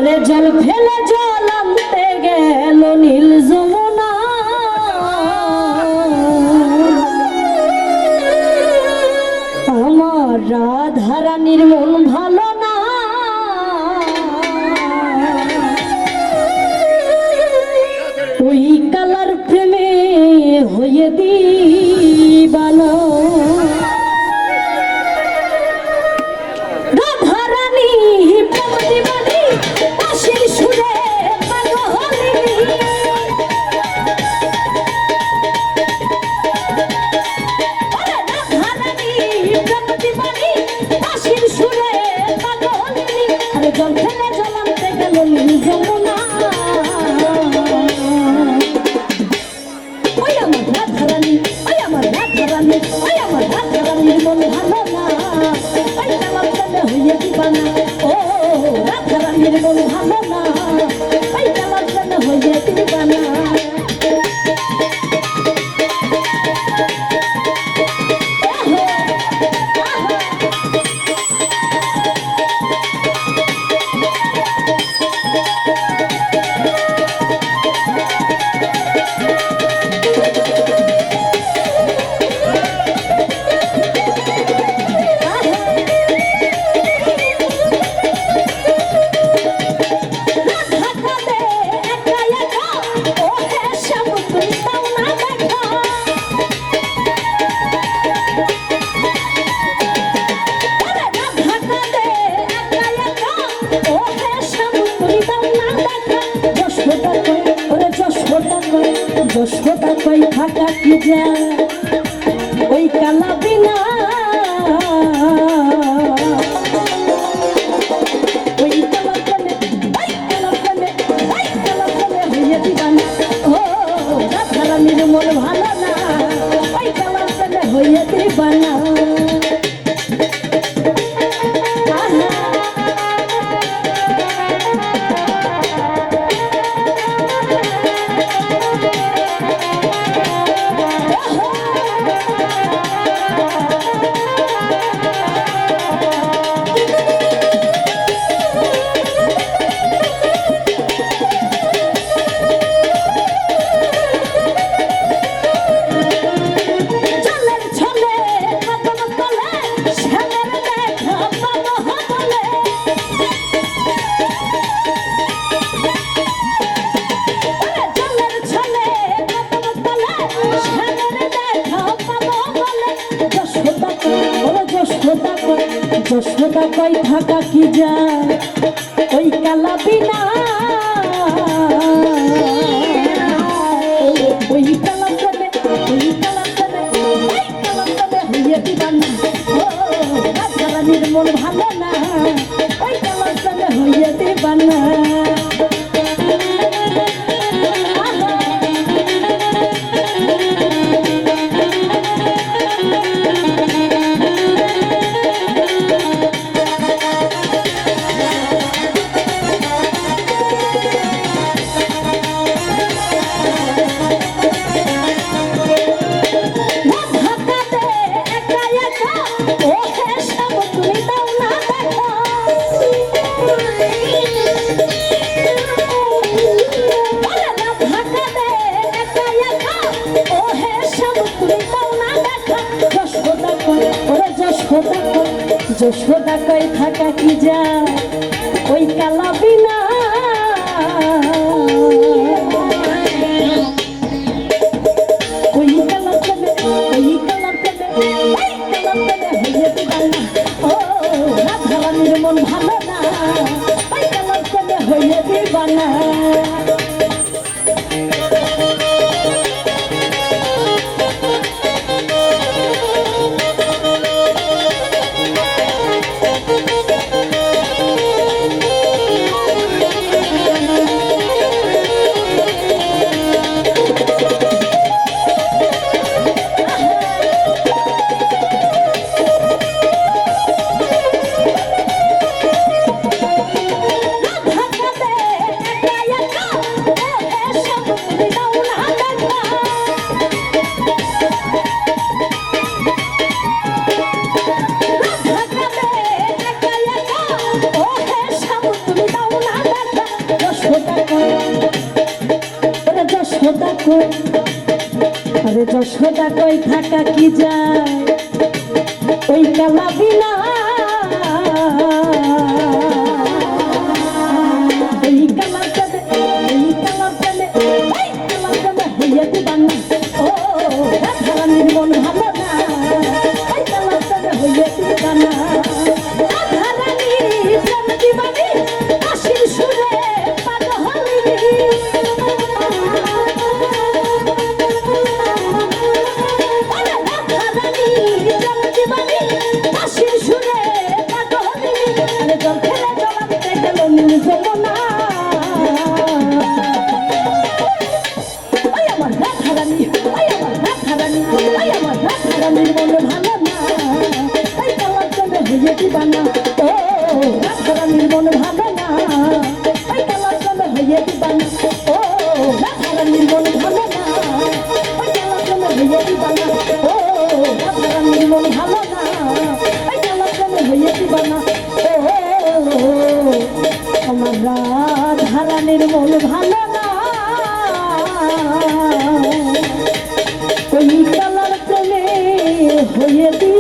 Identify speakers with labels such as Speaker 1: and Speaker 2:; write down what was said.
Speaker 1: আরে জল ফেলে জল আনতে গেল নীল যমুনা, আমার রাধারানীর মন ভালো না, ওই কালার প্রেমে হয়ে দিবানা। জল ফেলে জল আনতে গেল নীল যমুনা, ওই আমার রাধারানী, ওই আমার রাধারানী, ওই আমার রাধারানীর মন ভালো না, ওই কালার প্রেমে হয়ে দিবানা। ও রাধারানীর মন ভালো না, ওই কালার প্রেমে হয়ে দিবানা। যশোদা কই থাকা কি যায় ওই কালা বিনা, ওই কালা প্রেমে, ওই কালা প্রেমে, ওই কালা প্রেমে হয়ে দিবানা। ও রাধারানীর মন ভালো না, ওই কালা প্রেমে হয়ে দিবানা। যশোদা কই থাকা কি যায় ওই কালা বিনা, ওই কালা প্রেমে, ওই কালা প্রেমে, ওই কালা প্রেমে হইয়ে দিবানা। ও রাধারানীর মন ভালো না, ওই কালা প্রেমে হইয়ে দিবানা। যশোদা কই থাকা কি যায় ওই কালা বিনা, ওই কালা প্রেমে, ওই কালা প্রেমে, ওই কালা প্রেমে হইয়ে দিবানা। ও রাধারানীর মন ভালো না, ওই কালা প্রেমে হইয়ে দিবানা। আরে যশোদা কই থাকা কি যায় ওই কালা বিনা এই কালা চলে এই কালা চলে এই কালা চলে হইয়া দিবানা ও রাধারানীর মন ভালো না এই কালা চলে হইয়া দিবানা রাধারানী প্রেম দিবানি কাশির সুরে দিবানা ও রাধারানীর মন ভালো না এই কালা চলে হইয়া দিবানা ও রাধারানীর মন ভালো না এই কালা চলে হইয়া দিবানা ও রাধারানীর মন ভালো না এই কালা চলে হইয়া দিবানা ও আমার রাধারানীর মন ভালো না ওই কালার চলে হইয়া দিবানা।